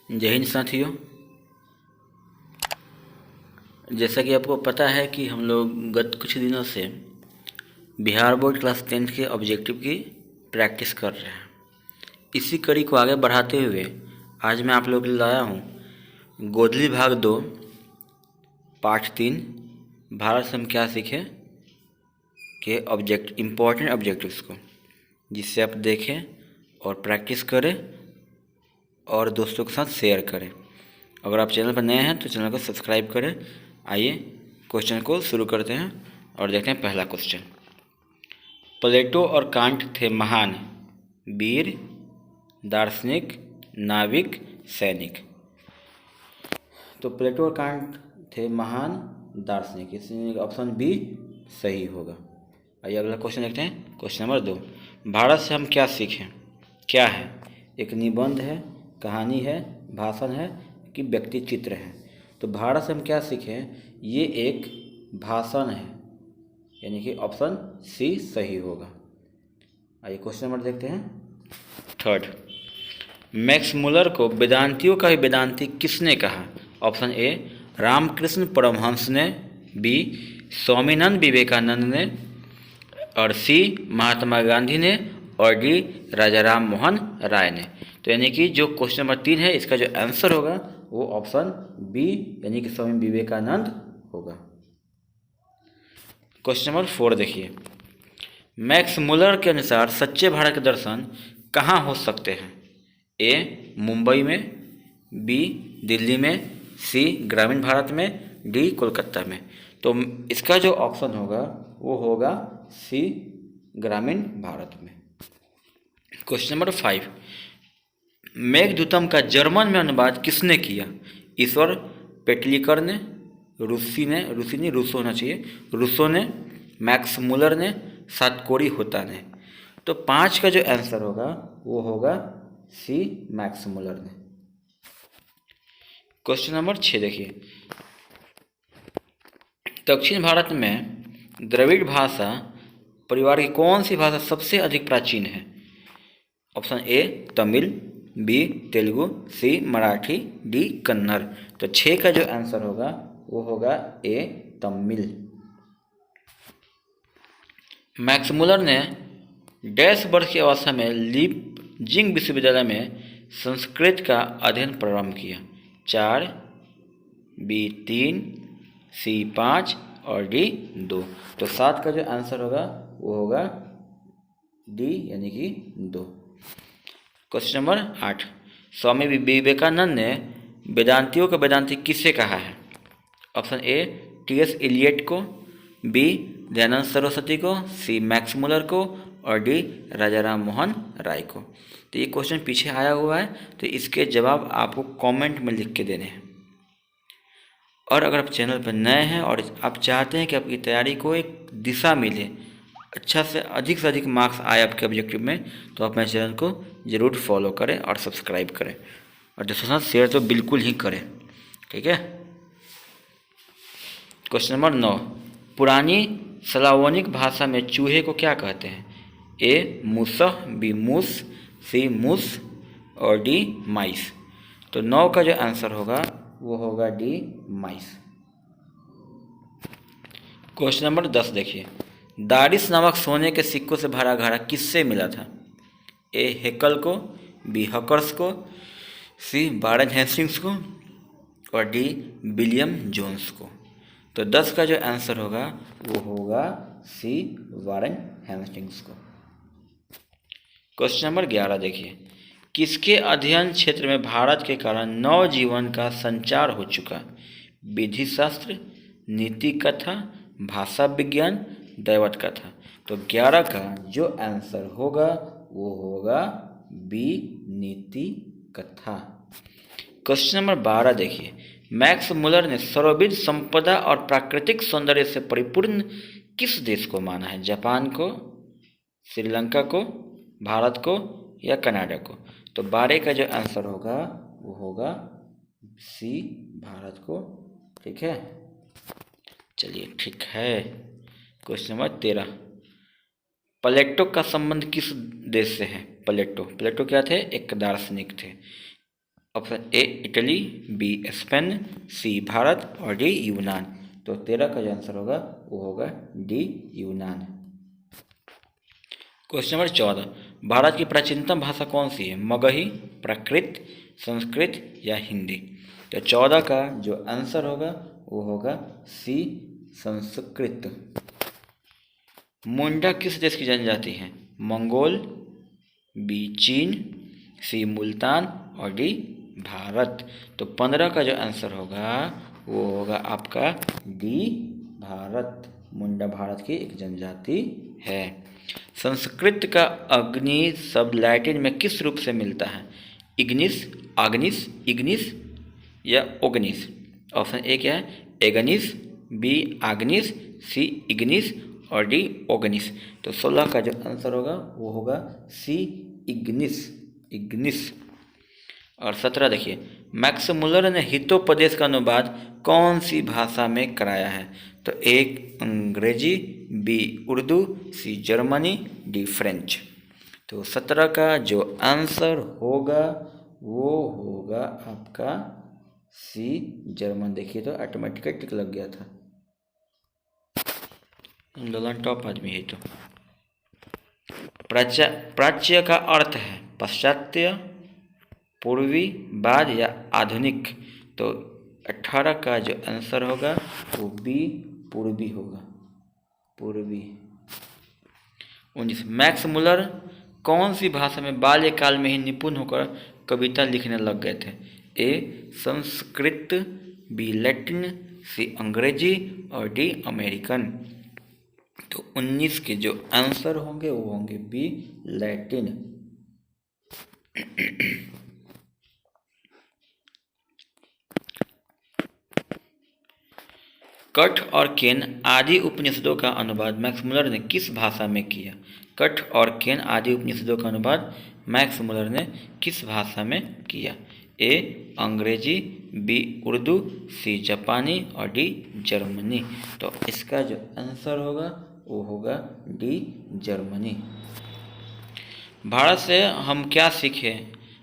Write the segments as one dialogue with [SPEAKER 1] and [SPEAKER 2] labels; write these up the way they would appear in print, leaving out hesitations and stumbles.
[SPEAKER 1] जय हिंद साथियों। जैसा कि आपको पता है कि हम लोग गत कुछ दिनों से बिहार बोर्ड क्लास 10th के ऑब्जेक्टिव की प्रैक्टिस कर रहे हैं। इसी कड़ी को आगे बढ़ाते हुए आज मैं आप लोगों के लिए लाया हूँ गोधली भाग 2 पार्ट 3 भारत से हम क्या सीखे के इम्पोर्टेंट ऑब्जेक्टिव्स को, जिससे आप देखें और प्रैक्टिस करें और दोस्तों के साथ शेयर करें। अगर आप चैनल पर नए हैं तो चैनल को सब्सक्राइब करें। आइए क्वेश्चन को शुरू करते हैं और देखते हैं पहला क्वेश्चन। प्लेटो और कांट थे महान वीर, दार्शनिक, नाविक, सैनिक। तो प्लेटो और कांट थे महान दार्शनिक, इसमें ऑप्शन बी सही होगा। आइए अगला क्वेश्चन देखते हैं। क्वेश्चन नंबर 2, भारत से हम क्या सीखें? क्या है? एक निबंध है, कहानी है, भाषण है कि व्यक्ति चित्र है? तो भारत से हम क्या सीखें, ये एक भाषण है, यानी कि ऑप्शन सी सही होगा। आइए क्वेश्चन नंबर देखते हैं। थर्ड, मैक्स मुलर को वेदांतियों का वेदांती किसने कहा? ऑप्शन ए रामकृष्ण परमहंस ने, बी स्वामीनंद विवेकानंद ने, और सी महात्मा गांधी ने, और डी राजा राम मोहन राय ने। तो यानी कि जो क्वेश्चन नंबर 3 है, इसका जो आंसर होगा वो ऑप्शन बी यानी कि स्वामी विवेकानंद होगा। क्वेश्चन नंबर 4 देखिए, मैक्स मुलर के अनुसार सच्चे भारत के दर्शन कहाँ हो सकते हैं? ए मुंबई में, बी दिल्ली में, सी ग्रामीण भारत में, डी कोलकाता में। तो इसका जो ऑप्शन होगा वो होगा सी ग्रामीण भारत में। क्वेश्चन नंबर 5, मेघदूतम का जर्मन में अनुवाद किसने किया? ईश्वर पेटलिकर ने, रूसो होना चाहिए, रूसो ने, मैक्स मुलर ने, सातकोरी होता ने। तो 5 का जो आंसर होगा वो होगा सी मैक्स मुलर ने। क्वेश्चन नंबर 6 देखिए, दक्षिण भारत में द्रविड़ भाषा परिवार की कौन सी भाषा सबसे अधिक प्राचीन है? Option A Tamil, B Telugu, C Marathi, D Kannada. तो 6 का जो आंसर होगा वो होगा ए तमिल। मैक्स मुलर ने डैश वर्ष की अवस्था में लीपजिंग विश्वविद्यालय में संस्कृत का अध्ययन प्रारंभ किया? 4, बी 3, सी 5 और डी 2। तो 7 का जो आंसर होगा वो होगा डी यानी कि 2। क्वेश्चन नंबर 8, स्वामी विवेकानंद ने वेदांतियों का वेदांती किसे कहा है? ऑप्शन ए टी.एस. इलियट को, बी दयानंद सरस्वती को, सी मैक्स मुलर को, और डी राजा राम मोहन राय को। तो ये क्वेश्चन पीछे आया हुआ है, तो इसके जवाब आपको कमेंट में लिख के देने हैं। और अगर आप चैनल पर नए हैं और आप चाहते हैं कि आपकी तैयारी को एक दिशा मिले, अच्छा से अधिक मार्क्स आए आपके ऑब्जेक्टिव में, तो आप मेरे चैनल को ज़रूर फॉलो करें और सब्सक्राइब करें, और दोस्तों साथ शेयर तो बिल्कुल ही करें, ठीक है। क्वेश्चन नंबर 9, पुरानी स्लावोनिक भाषा में चूहे को क्या कहते हैं? ए मूसह, बी मूस, सी मूस और डी माइस। तो 9 का जो आंसर होगा वो होगा डी माइस। क्वेश्चन नंबर 10 देखिए, दारिस नामक सोने के सिक्कों से भरा घड़ा किससे मिला था? ए हेकल को, बी हकर्स को, सी वारेन हेस्टिंग्स को, और डी विलियम जोन्स को। तो 10 का जो आंसर होगा वो होगा सी वारेन हेस्टिंग्स को। क्वेश्चन नंबर 11 देखिए, किसके अध्ययन क्षेत्र में भारत के कारण नव जीवन का संचार हो चुका? विधि शास्त्र, नीति कथा, भाषा विज्ञान, दैवत कथा। तो 11 का जो आंसर होगा वो होगा बी नीति कथा। क्वेश्चन नंबर 12 देखिए, मैक्स मुलर ने सर्वविध संपदा और प्राकृतिक सौंदर्य से परिपूर्ण किस देश को माना है? जापान को, श्रीलंका को, भारत को या कनाडा को? तो 12 का जो आंसर होगा वो होगा सी भारत को, ठीक है। चलिए ठीक है। क्वेश्चन नंबर 13, प्लेटो का संबंध किस देश से है? प्लेटो क्या थे? एक दार्शनिक थे। Option A Italy, B Spain, C Bharat और डी यूनान। तो 13 का जो आंसर होगा वो होगा डी यूनान। क्वेश्चन नंबर 14, भारत की प्राचीनतम भाषा कौन सी है? मगही, प्राकृत, संस्कृत या हिंदी? तो 14 का जो आंसर होगा वो होगा सी संस्कृत। मुंडा किस देश की जनजाति है? मंगोल, बी चीन, सी मुल्तान और डी भारत। तो 15 का जो आंसर होगा वो होगा आपका डी भारत। मुंडा भारत की एक जनजाति है। संस्कृत का अग्नि शब्द लैटिन में किस रूप से मिलता है? इग्निस, आग्निस, इग्निस या ओग्निस? ऑप्शन ए क्या है? एगनिस, बी आग्निस, सी इग्निस और डी ओग्निस। तो 16 का जो आंसर होगा वो होगा सी इग्निस, इग्निस। और 17 देखिए, मैक्स मुलर ने हितोपदेश का अनुवाद कौन सी भाषा में कराया है? तो एक Angrezi, B Urdu, C Germany, D French. तो 17 का जो आंसर होगा वो होगा आपका सी जर्मन। देखिए तो ऑटोमेटिकली टिक लग गया था। ललन टॉप आदमी है। तो प्राच्य का अर्थ है पाश्चात्य, पूर्वी, बाद या आधुनिक। तो 18 का जो आंसर होगा वो बी पूर्वी होगा, पूर्वी। 19, मैक्स मुलर कौन सी भाषा में बाल्यकाल में ही निपुण होकर कविता लिखने लग गए थे? ए संस्कृत, बी लैटिन, सी अंग्रेजी और डी अमेरिकन। तो 19 के जो आंसर होंगे वो होंगे बी लैटिन। कठ और केन आदि उपनिषदों का अनुवाद मैक्स मुलर ने किस भाषा में किया? कठ और केन आदि उपनिषदों का अनुवाद मैक्स मुलर ने किस भाषा में किया? ए अंग्रेजी, बी उर्दू, सी जापानी और डी जर्मनी। तो इसका जो आंसर होगा वो होगा डी जर्मनी। भारत से हम क्या सीखे?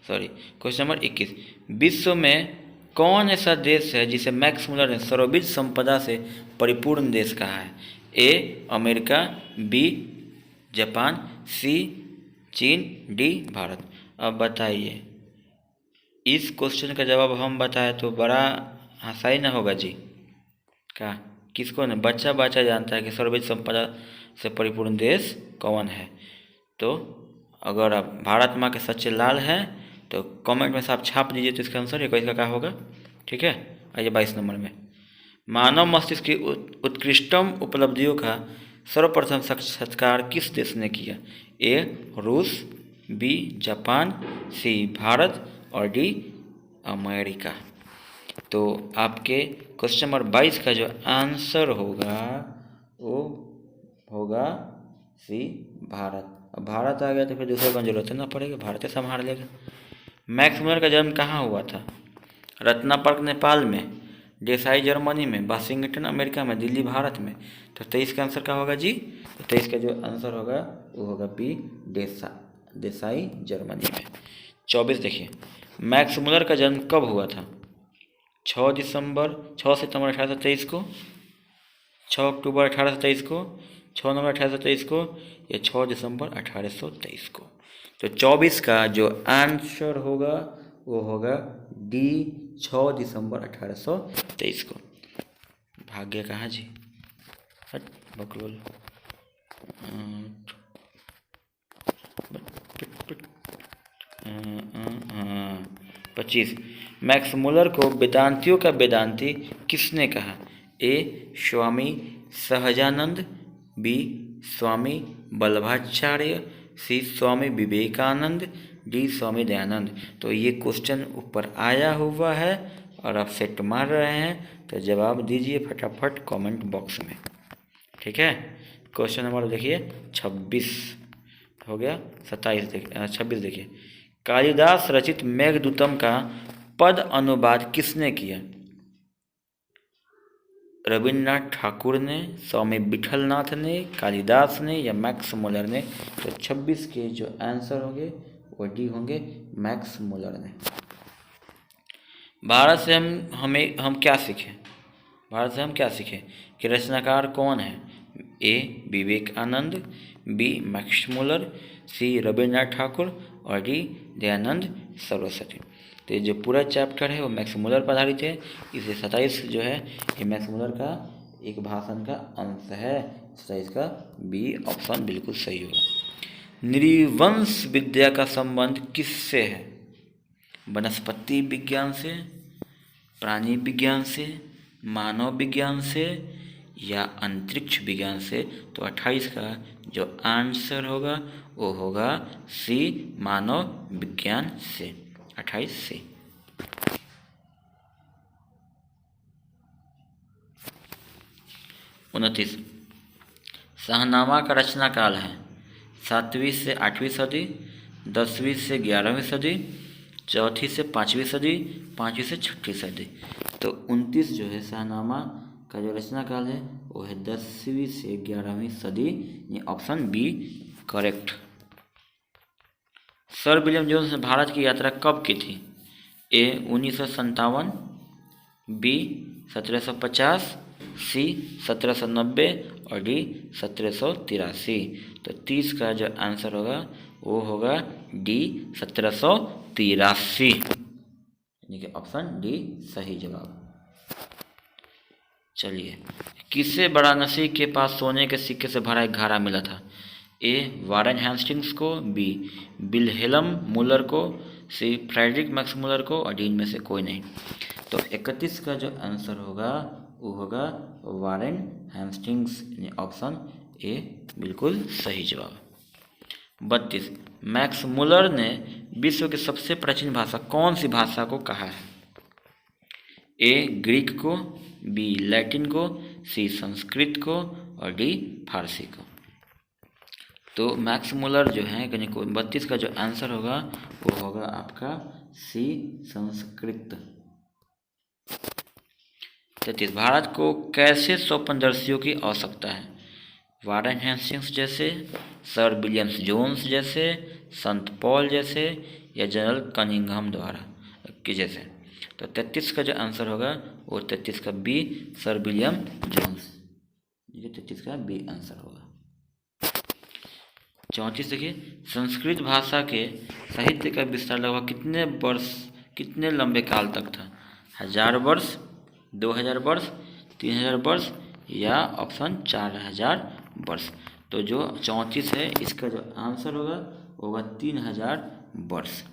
[SPEAKER 1] क्वेश्चन नंबर 21, विश्व में कौन ऐसा देश है जिसे मैक्स मुलर ने सर्वोच्च संपदा से परिपूर्ण देश कहा है? ए अमेरिका, बी जापान, सी चीन, डी भारत। अब बताइए, इस क्वेश्चन का जवाब हम बताएं तो बड़ा हंसाई ना होगा जी? क्या किसको न बच्चा बच्चा जानता है कि सर्वोच्च संपदा से परिपूर्ण देश कौन है? तो अगर आप भारत माँ के सच्चे लाल हैं तो कमेंट में से आप छाप दीजिए तो इसका आंसर इसका क्या होगा। ठीक है, आइए 22 नंबर में, मानव मस्तिष्क की उत्कृष्टतम उपलब्धियों का सर्वप्रथम साक्षात्कार किस देश ने किया? ए रूस, बी जापान, सी भारत और डी अमेरिका। तो आपके क्वेश्चन नंबर 22 का जो आंसर होगा वो होगा सी भारत। अब भारत आ गया तो फिर दूसरे को जरूरत ना पड़ेगा, भारत ही संभाल लेगा। मैक्स मुलर का जन्म कहाँ हुआ था? रत्नापर्क नेपाल में, देसाई जर्मनी में, वाशिंगटन अमेरिका में, दिल्ली भारत में। तो 23 का आंसर क्या होगा जी? तो 23 का जो आंसर होगा वो होगा बी देसाई जर्मनी में। 24 देखिए, मैक्स मुलर का जन्म कब हुआ था? 6 सितंबर 1823 को, 6 अक्टूबर 1823 को, 6 नवंबर 1823 को या 6 दिसंबर 1823 को। तो 24 का जो आंसर होगा वो होगा डी 6 दिसंबर 1823 को। भाग्य कहाँ जी? हट बकलोल। 25, मैक्स मुलर को वेदांतियों का वेदांती किसने कहा? ए स्वामी सहजानंद, बी स्वामी वल्लभाचार्य, सी स्वामी विवेकानंद, डी स्वामी दयानंद। तो ये क्वेश्चन ऊपर आया हुआ है और आप सेट मार रहे हैं तो जवाब दीजिए फटाफट कमेंट बॉक्स में। ठीक है, क्वेश्चन नंबर देखिए 26 हो गया। 26 देखिए, कालिदास रचित मेघदूतम का पद अनुवाद किसने किया? रविन्द्रनाथ ठाकुर ने, स्वामी विठलनाथ ने, कालिदास ने या मैक्स मुलर ने। तो 26 के जो आंसर होंगे वो डी होंगे मैक्स मुलर ने। भारत से हम क्या सीखें? भारत से हम क्या सीखें कि रचनाकार कौन है? ए विवेकानंद, बी मैक्स मुलर, सी रविन्द्रनाथ ठाकुर और डी दयानंद सरस्वती। तो ये जो पूरा चैप्टर है वो मैक्स मुलर पर आधारित है। इसे 27 जो है ये मैक्स मुलर का एक भाषण का अंश है। 27 का बी ऑप्शन बिल्कुल सही होगा। नृवंश विद्या का संबंध किससे है? वनस्पति विज्ञान से, प्राणी विज्ञान से, मानव विज्ञान से या अंतरिक्ष विज्ञान से? तो 28 का जो आंसर होगा वो होगा सी मानव विज्ञान से। 28 से। उनतीस, शाहनामा का रचना काल है 7वीं से 8वीं सदी, 10वीं से 11वीं सदी, 4वीं से 5वीं सदी, 5वीं से 6वीं सदी। तो 29 जो है शाहनामा का जो रचना काल है वो है 10वीं से 11वीं सदी। ये option B correct. Sir William Jones ने भारत की यात्रा कब की थी? ए 1957, बी 1750, सी 1790 और डी 1783। तो 30 का जो आंसर होगा वो होगा डी 1783, यानी कि ऑप्शन डी सही जवाब। चलिए, किसे वाराणसी के पास सोने के सिक्के से भरा एक घड़ा मिला था? ए वारेन हेस्टिंग्स को, बी विल्हेल्म मुलर को, सी फ्रेडरिक मैक्स मुलर को और डी इनमें से कोई नहीं। तो 31 का जो आंसर होगा वो होगा वारेन हेस्टिंग्स, यानी ऑप्शन ए बिल्कुल सही जवाब। 32, मैक्स मुलर ने विश्व की सबसे प्राचीन भाषा कौन सी भाषा को कहा है? ए ग्रीक को, बी लैटिन को, सी संस्कृत को और डी फारसी को। तो मैक्स मुलर जो है यानी 32 का जो आंसर होगा वो होगा आपका सी संस्कृत। 33, भारत को कैसे स्वप्नदर्शियों की आवश्यकता है? वारेन हेस्टिंग्स जैसे, सर विलियम जोन्स जैसे, संत पॉल जैसे या जनरल कनिंघम द्वारा के जैसे? तो 33 का जो आंसर होगा वो 33 का बी सर विलियम जोन्स, ये 33 का बी आंसर होगा। 34 देखिए, संस्कृत भाषा के साहित्य का विस्तार लगभग कितने लंबे काल तक था? 1000 वर्ष, 2000 वर्ष, 3000 वर्ष या ऑप्शन 4000 वर्ष? तो जो 34 है इसका जो आंसर होगा वो होगा 3000 वर्ष।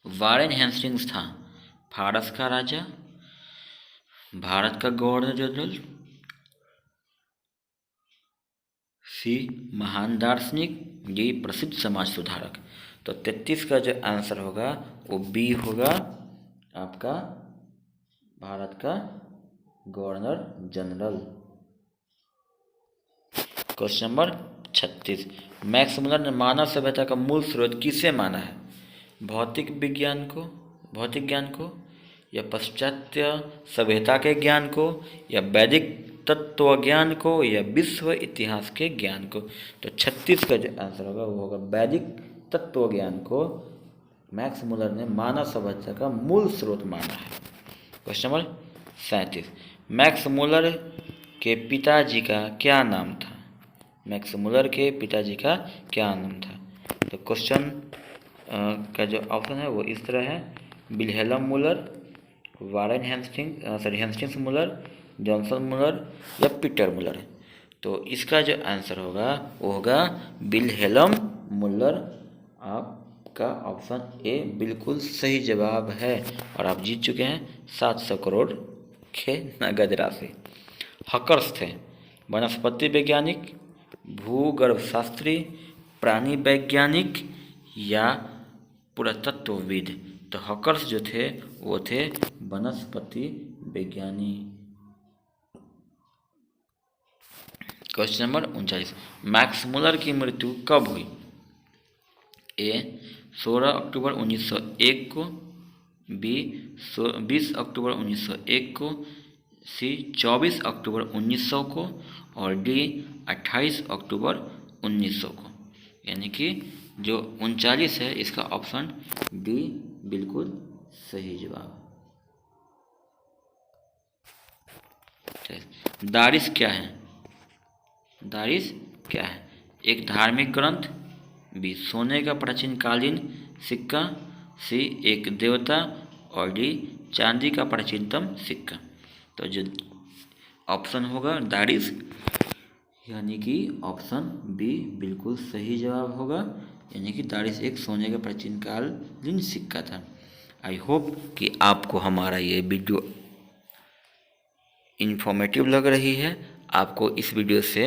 [SPEAKER 1] वारेन हेस्टिंग्स था फारस का राजा, भारत का गवर्नर जनरल, सी महान दार्शनिक, डी प्रसिद्ध समाज सुधारक। तो 33 का जो आंसर होगा वो बी होगा आपका भारत का governor general. Question number 36, Max Muller ने मानव सभ्यता का मूल स्रोत किसे माना है? भौतिक ज्ञान को या पाश्चात्य सभ्यता के ज्ञान को या वैदिक तत्व ज्ञान को या विश्व इतिहास के ज्ञान को? तो 36 का जो आंसर होगा वो होगा वैदिक तत्व ज्ञान को मैक्स मुलर ने मानव सभ्यता का मूल स्रोत माना है। क्वेश्चन नंबर 37, मैक्स मुलर के पिताजी का क्या नाम था? मैक्स मुलर के पिताजी का क्या नाम था? तो क्वेश्चन का जो ऑप्शन है वो इस तरह है, विल्हेल्म मुलर, वारेन हेस्टिंग्स मुलर, जॉनसन मुलर या पीटर मुलर। तो इसका जो आंसर होगा वो होगा विल्हेल्म मुलर। आपका ऑप्शन ए बिल्कुल सही जवाब है और आप जीत चुके हैं 700 करोड़ के नगद राशि। हकर्स थे वनस्पति वैज्ञानिक, भूगर्भशास्त्री, प्राणी वैज्ञानिक या पुरातत्वविद? तो हकर्स जो थे वो थे वनस्पति विज्ञानी। क्वेश्चन नंबर 39, मैक्स मुलर की मृत्यु कब हुई? ए 16 अक्टूबर 1901 को, बी 20 अक्टूबर 1901 को, सी 24 अक्टूबर 1900 को और डी 28 अक्टूबर 1900 को। यानी कि जो 39 है इसका ऑप्शन डी बिल्कुल सही जवाब। दारिस क्या है? दारिस क्या है? एक धार्मिक ग्रंथ, बी सोने का प्राचीन कालीन सिक्का, सी एक देवता और डी चांदी का प्राचीनतम सिक्का। तो जो ऑप्शन होगा दारिस, यानी कि ऑप्शन बी बिल्कुल सही जवाब होगा, यानी कि दारिस एक सोने का प्राचीन कालीन सिक्का था। आई होप कि आपको हमारा ये वीडियो इन्फॉर्मेटिव लग रही है, आपको इस वीडियो से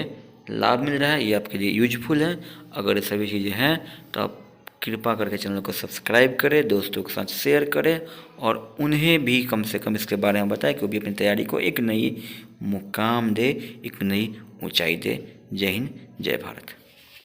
[SPEAKER 1] लाभ मिल रहा है, ये आपके लिए यूजफुल है। अगर ये सभी चीज़ें हैं तो आप कृपा करके चैनल को सब्सक्राइब करें, दोस्तों के साथ शेयर करें और उन्हें भी कम से कम इसके बारे में बताएं कि वो भी अपनी तैयारी को एक नई मुकाम दे, एक नई ऊंचाई दे। जय हिंद, जय भारत।